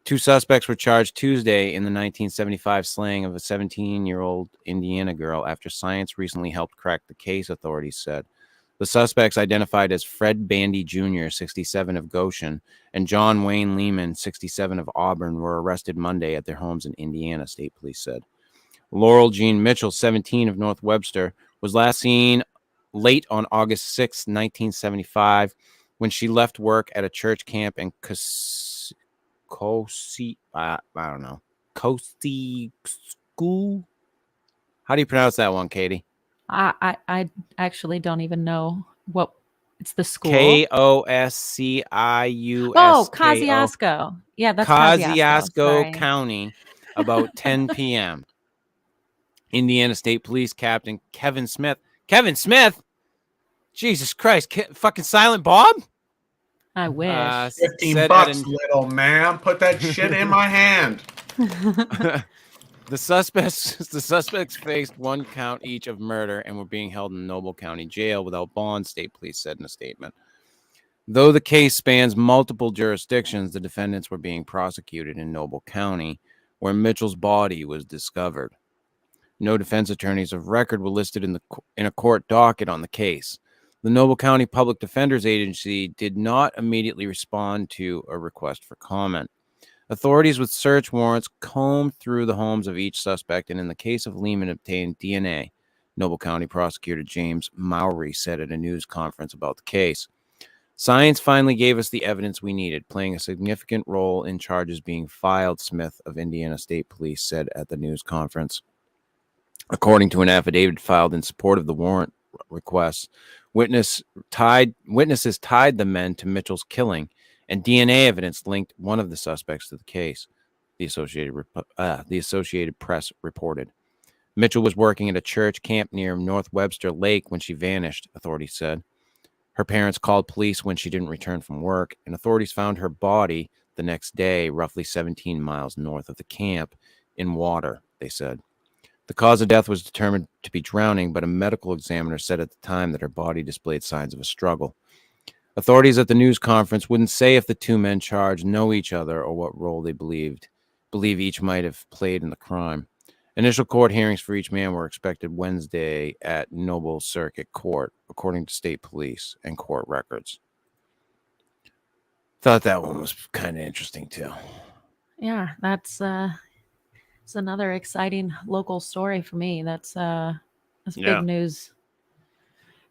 S1: 2 suspects were charged Tuesday in the 1975 slaying of a 17-year-old Indiana girl after science recently helped crack the case, authorities said. The suspects, identified as Fred Bandy Jr., 67, of Goshen, and John Wayne Lehman, 67, of Auburn, were arrested Monday at their homes in Indiana, state police said. Laurel Jean Mitchell, 17, of North Webster, was last seen late on August 6, 1975, when she left work at a church camp in Costi School. How do you pronounce that one, Katie?
S2: I actually don't even know what it's the school.
S1: Kosciusko.
S2: Oh, Kosciusko. Yeah, that's
S1: Kosciusko
S2: Sorry.
S1: County, about 10 p.m. Indiana State Police Captain Kevin Smith. Kevin Smith? Jesus Christ. Fucking Silent Bob?
S2: I wish.
S3: $15, little man. Put that shit in my hand.
S1: The suspects faced 1 count each of murder and were being held in Noble County Jail without bond, state police said in a statement. Though the case spans multiple jurisdictions, the defendants were being prosecuted in Noble County, where Mitchell's body was discovered. No defense attorneys of record were listed in a court docket on the case. The Noble County Public Defender's Agency did not immediately respond to a request for comment. Authorities with search warrants combed through the homes of each suspect, and in the case of Lehman, obtained DNA. Noble County Prosecutor James Mowry said at a news conference about the case. Science finally gave us the evidence we needed, playing a significant role in charges being filed, Smith of Indiana State Police said at the news conference. According to an affidavit filed in support of the warrant requests, witnesses tied the men to Mitchell's killing, and DNA evidence linked one of the suspects to the case. the Associated Press reported. Mitchell was working at a church camp near North Webster Lake when she vanished, authorities said. Her parents called police when she didn't return from work, and authorities found her body the next day, roughly 17 miles north of the camp, in water, they said. The cause of death was determined to be drowning, but a medical examiner said at the time that her body displayed signs of a struggle. Authorities at the news conference wouldn't say if the two men charged know each other or what role they believe each might have played in the crime. Initial court hearings for each man were expected Wednesday at Noble Circuit Court, according to state police and court records. Thought that one was kind of interesting too.
S2: Yeah, that's it's another exciting local story for me. That's big news.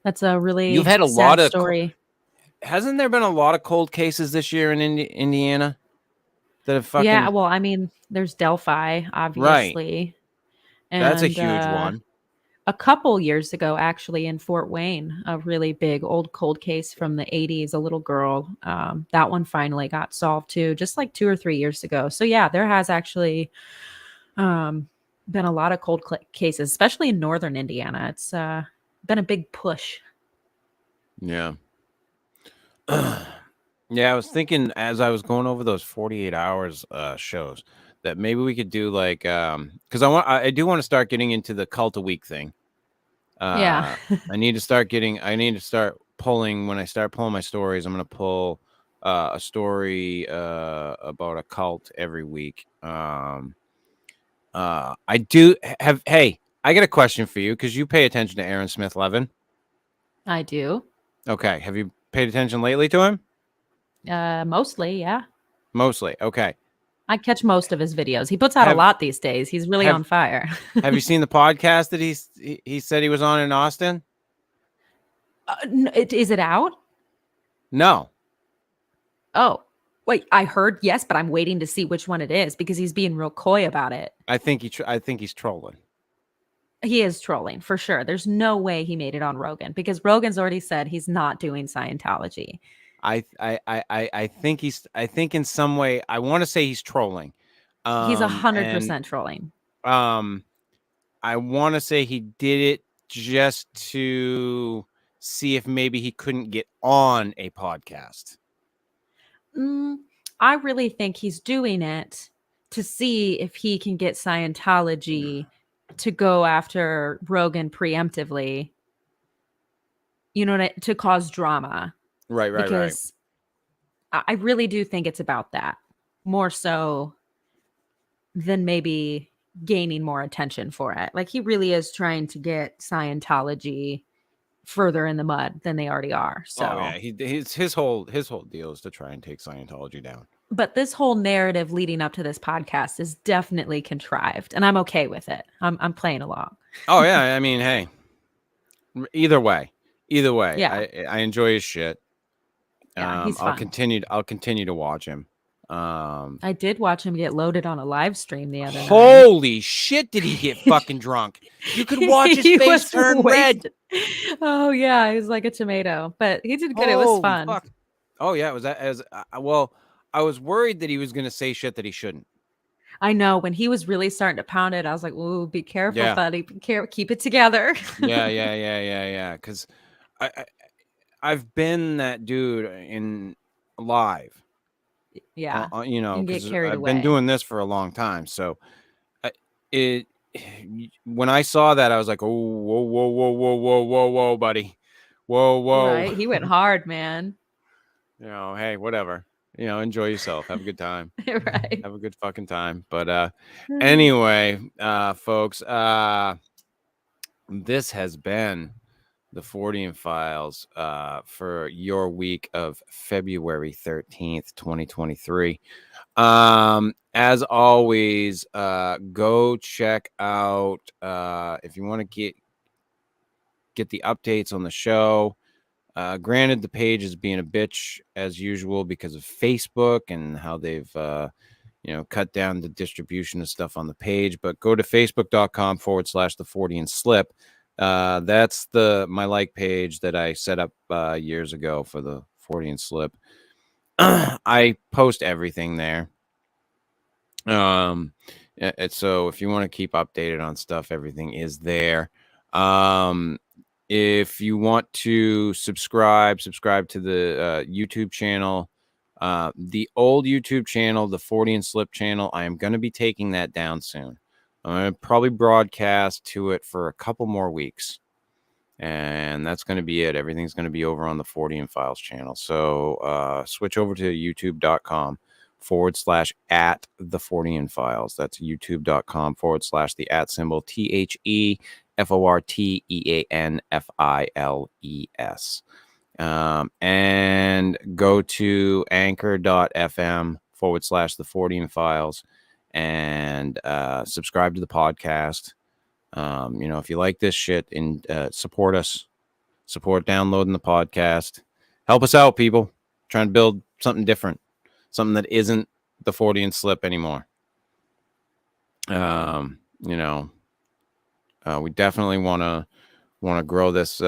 S2: That's a really
S1: You've had a
S2: sad
S1: lot of
S2: story.
S1: Hasn't there been a lot of cold cases this year in Indiana that have fucking...
S2: Yeah, well, I mean, there's Delphi, obviously.
S1: Right. That's a huge one.
S2: A couple years ago, actually, in Fort Wayne, a really big old cold case from the 80s, a little girl. That one finally got solved too, just like 2 or 3 years ago. So yeah, there has actually been a lot of cold cases, especially in northern Indiana. It's been a big push.
S1: Yeah. Yeah, I was thinking as I was going over those 48 hours shows that maybe we could do like because I do want to start getting into the cult a week thing.
S2: Yeah.
S1: I need to start pulling. When I start pulling my stories, I'm going to pull a story about a cult every week. I do have. Hey, I got a question for you because you pay attention to Aaron Smith Levin.
S2: I do.
S1: Okay. Have you paid attention lately to him?
S2: Mostly, yeah.
S1: Mostly. Okay.
S2: I catch most of his videos. He puts out a lot these days. He's really on fire.
S1: Have you seen the podcast that he said he was on in Austin?
S2: Is it out?
S1: No.
S2: Oh, wait. I heard yes, but I'm waiting to see which one it is because he's being real coy about it.
S1: I think he's trolling.
S2: He is trolling for sure. There's no way he made it on Rogan because Rogan's already said he's not doing Scientology.
S1: I think in some way I want to say he's trolling.
S2: He's 100% trolling.
S1: I want to say he did it just to see if maybe he couldn't get on a podcast.
S2: I really think he's doing it to see if he can get Scientology to go after Rogan preemptively. You know, to cause drama.
S1: Right.
S2: Because I really do think it's about that more so than maybe gaining more attention for it. Like he really is trying to get Scientology further in the mud than they already are. So
S1: yeah, his whole deal is to try and take Scientology down. But
S2: this whole narrative leading up to this podcast is definitely contrived, and I'm okay with it. I'm playing along.
S1: Oh yeah, I mean, hey, either way,
S2: yeah.
S1: I enjoy his shit.
S2: Yeah, he's fun.
S1: I'll continue to watch him.
S2: I did watch him get loaded on a live stream the other night.
S1: Holy shit, did he get fucking drunk? You could watch his face turn red.
S2: Oh yeah, he was like a tomato, but he did good. It was fun.
S1: Fuck. Oh yeah, it was that well, I was worried that he was going to say shit that he shouldn't.
S2: I know when he was really starting to pound it, I was like, "Ooh, be careful, buddy. Keep it together."
S1: Yeah. Because I've been that dude in live.
S2: Yeah,
S1: you know, because I've been doing this for a long time. So when I saw that, I was like, "Oh, whoa, buddy, whoa!"
S2: Right, he went hard, man.
S1: You know, hey, whatever. You know, enjoy yourself. Have a good time.
S2: Right.
S1: Have a good fucking time. But anyway, folks, this has been the Fortean Files for your week of February 13th, 2023. As always, go check out if you want to get the updates on the show. Granted, the page is being a bitch as usual because of Facebook and how they've cut down the distribution of stuff on the page, but go to facebook.com/the Fortean Slip. That's my like page that I set up years ago for the Fortean Slip. I post everything there. So if you want to keep updated on stuff, everything is there. If you want to subscribe to the YouTube channel, the old YouTube channel, the Fortean Slip channel, I am going to be taking that down soon. I'm going to probably broadcast to it for a couple more weeks. And that's going to be it. Everything's going to be over on the Fortean Files channel. So switch over to youtube.com/at the Fortean Files. That's youtube.com/the @ symbol TheForteanFiles. And go to anchor.fm/the Fortean Files and subscribe to the podcast. If you like this shit, and support us, support downloading the podcast, help us out, people. Trying to build something different, something that isn't the Fortean Slip anymore. We definitely want to grow this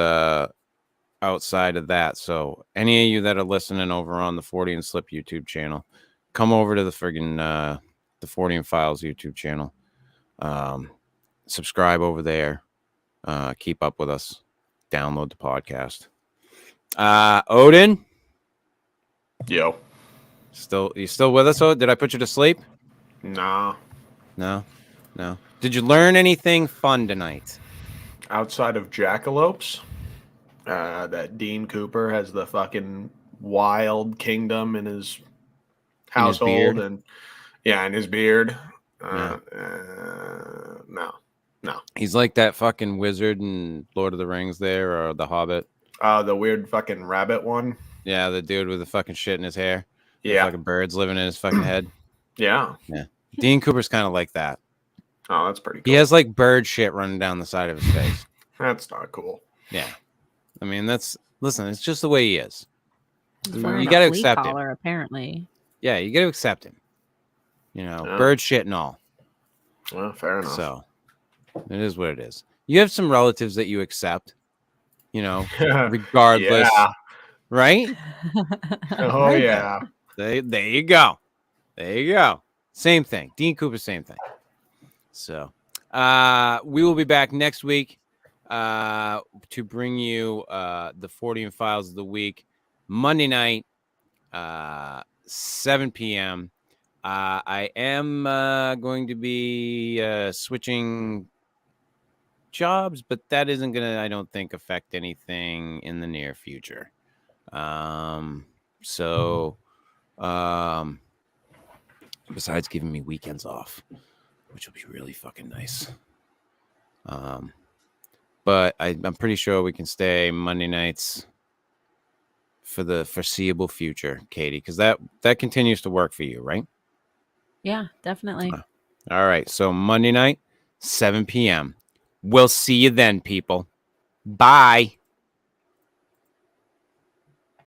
S1: outside of that. So any of you that are listening over on the Fortean Slip YouTube channel, come over to the friggin' the Fortean Files YouTube channel. Subscribe over there. Keep up with us. Download the podcast. Odin?
S3: Yo.
S1: You still with us? Oh, did I put you to sleep?
S3: Nah.
S1: No. Did you learn anything fun tonight?
S3: Outside of jackalopes, that Dean Cooper has the fucking wild kingdom in his household and his beard. No.
S1: He's like that fucking wizard in Lord of the Rings there, or The Hobbit.
S3: The weird fucking rabbit one.
S1: Yeah, the dude with the fucking shit in his hair.
S3: Yeah.
S1: The fucking birds living in his fucking head.
S3: Yeah.
S1: Dean Cooper's kind of like that.
S3: Oh, that's pretty cool.
S1: He has like bird shit running down the side of his face.
S3: That's not cool.
S1: Yeah. I mean, it's just the way he is.
S2: You
S1: got to accept him.
S2: Apparently.
S1: Yeah, you got to accept him. Bird shit and all.
S3: Well, fair enough.
S1: So it is what it is. You have some relatives that you accept, regardless.
S3: Yeah.
S1: Right?
S3: Oh,
S1: Right
S3: yeah.
S1: There you go. Same thing. Dean Cooper, same thing. So we will be back next week to bring you the Fortean Files of the week, Monday night, 7 p.m. I am going to be switching jobs, but that isn't going to, I don't think, affect anything in the near future. Besides giving me weekends off, which will be really fucking nice. But I'm pretty sure we can stay Monday nights for the foreseeable future, Katie, because that continues to work for you, right?
S2: Yeah, definitely.
S1: All right. So Monday night, 7 p.m. We'll see you then, people. Bye.